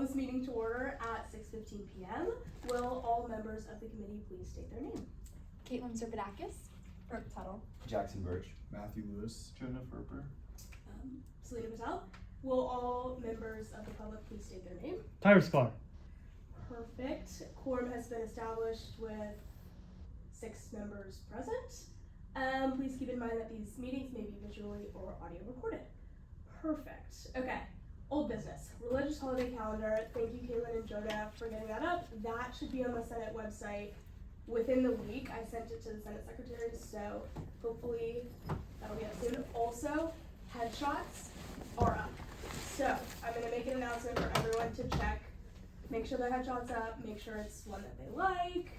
this meeting to order at 6:15 p.m. Will all members of the committee please state their name? Caitlin Serpadakis. Brooke Tuttle. Jackson Birch. Matthew Lewis. Jonah Ferber. Selena Patel. Will all members of the public please state their name? Tire Spar. Perfect. Quorum has been established with 6 members present. Please keep in mind that these meetings may be visually or audio recorded. Perfect. Okay. Old business. Religious holiday calendar. Thank you, Caitlin and Jonah, for getting that up. That should be on the Senate website within the week. I sent it to the Senate secretaries, so hopefully that'll be up soon. Also, headshots are up. So I'm gonna make an announcement for everyone to check. Make sure their headshot's up. Make sure it's one that they like,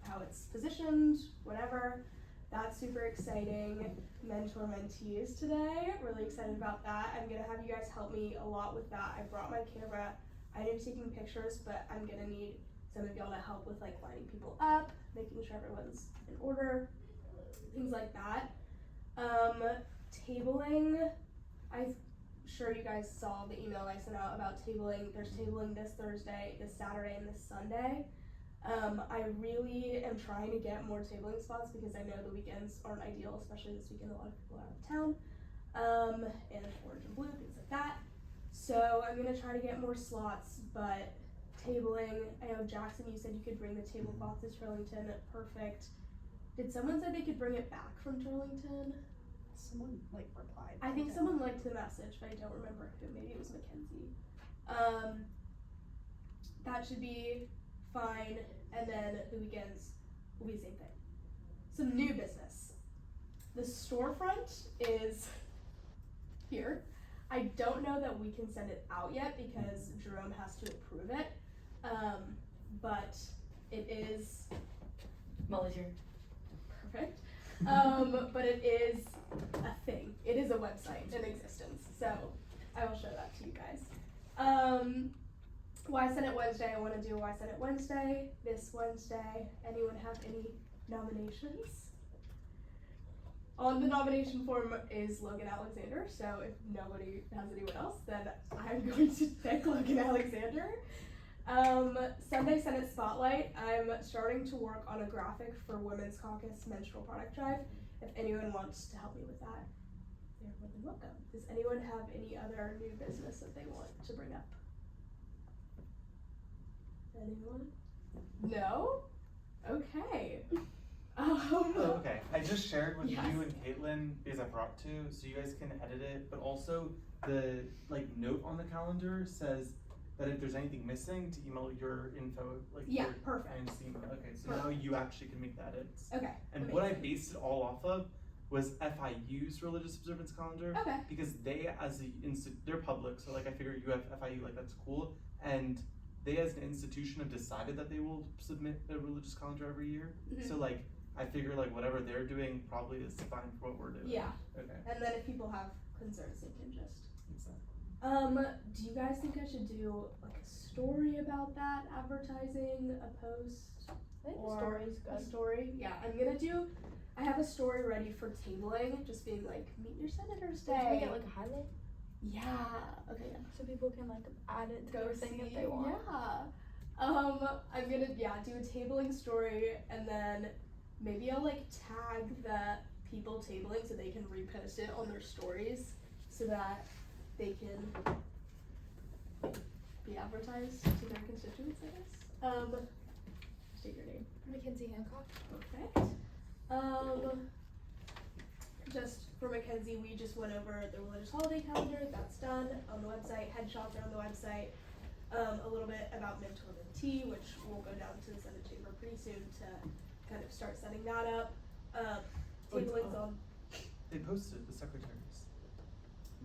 how it's positioned, whatever. That's super exciting. Mentor-Mentees today. Really excited about that. I'm gonna have you guys help me a lot with that. I brought my camera. I know taking pictures, but I'm gonna need some of y'all to help with like lining people up, making sure everyone's in order, things like that. Tabling. I'm sure you guys saw the email I sent out about tabling. There's tabling this Thursday, this Saturday, and this Sunday. I really am trying to get more tabling spots because I know the weekends aren't ideal, especially this weekend. A lot of people are out of town, and orange and blue, things like that. So I'm gonna try to get more slots, but tabling. I know Jackson, you said you could bring the tablecloth to Turlington. Perfect. Did someone say they could bring it back from Turlington? Someone replied. I think someone liked the message, but I don't remember who. Maybe it was Mackenzie. That should be fine, and then the weekends will be the same thing. Some new business. The storefront is here. I don't know that we can send it out yet because Jerome has to approve it, but it is Molly's here. perfect. But it is a thing. It is a website in existence, so I will show that to you guys. Why Senate Wednesday? I want to do Why Senate Wednesday this Wednesday. Anyone have any nominations? On the nomination form is Logan Alexander, so if nobody has anyone else, then I'm going to pick Logan Alexander. Sunday Senate Spotlight. I'm starting to work on a graphic for Women's Caucus Menstrual Product Drive. If anyone wants to help me with that, they're more than welcome. Does anyone have any other new business that they want to bring up? Anyone? No? Okay. Okay, I just shared with Yes. you and Caitlin because I forgot to, so you guys can edit it. But also the note on the calendar says that if there's anything missing, to email your info. Yeah, your perfect. client's email. Okay, so Perfect. now you actually can make the edits. Okay. And amazing. what I based it all off of was FIU's religious observance calendar. Okay. Because they, as the they're public, so I figure you have FIU, that's cool. And they, as an institution, have decided that they will submit their religious calendar every year. Mhm. So I figure whatever they're doing probably is fine for what we're doing. Yeah. Okay. And then if people have concerns, they can just. Exactly. Do you guys think I should do a story about that, advertising, a post? I think the or story's a good. story? Yeah, I have a story ready for tabling, just being meet your senators Did we day. get a highlight? Yeah, okay, yeah. So people can add it to Go their thing if see, they want. yeah. I'm gonna, do a tabling story, and then maybe I'll tag the people tabling so they can repost it on their stories so that they can be advertised to their constituents, I guess. State your name. Mackenzie Hancock. Perfect. Just for Mackenzie, we just went over the religious holiday calendar. That's done on the website. Headshots are on the website. A little bit about Mentor-Mentee, which will go down to the Senate chamber pretty soon to kind of start setting that up. Tabling's on They posted the secretaries.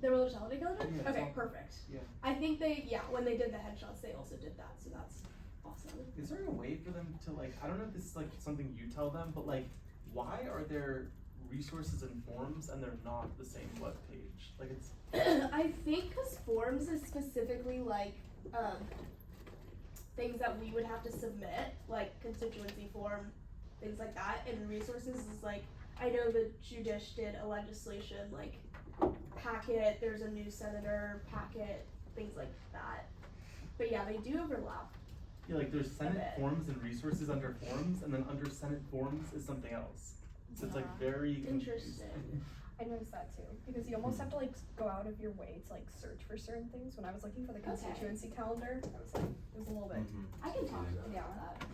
the religious holiday calendar? Yeah, it's Okay, all- perfect. Yeah. I think when they did the headshots, they also did that, so that's awesome. Is there a way for them to I don't know if this is something you tell them, but why are there resources and forms and they're not the same web page? It's I think because forms is specifically things that we would have to submit, like constituency form, things like that, and resources is I know the Judish did a legislation packet, there's a new senator packet, things like that. But yeah, they do overlap. Yeah, like there's Senate bit. forms and resources under forms, and then under Senate forms is something else. So it's like very Interesting. confusing. I noticed that too, because you almost have to like go out of your way to like search for certain things. When I was looking for the Okay. constituency calendar, I was like, it was a little bit. I can talk to them Yeah. about that.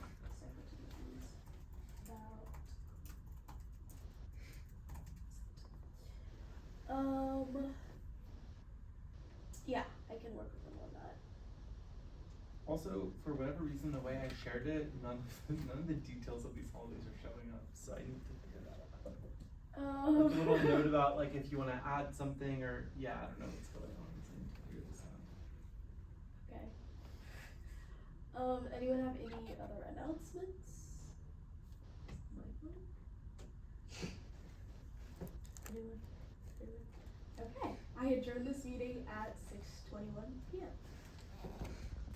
Yeah, I can work with them on that. Also, for whatever reason, the way I shared it, none of the details of these holidays are showing up, so I need to figure that out. Like a little note about like if you want to add something or yeah, I don't know what's going on, so I need to figure this out. Okay. Anyone have any other announcements? Anyone? Okay, I adjourn this meeting.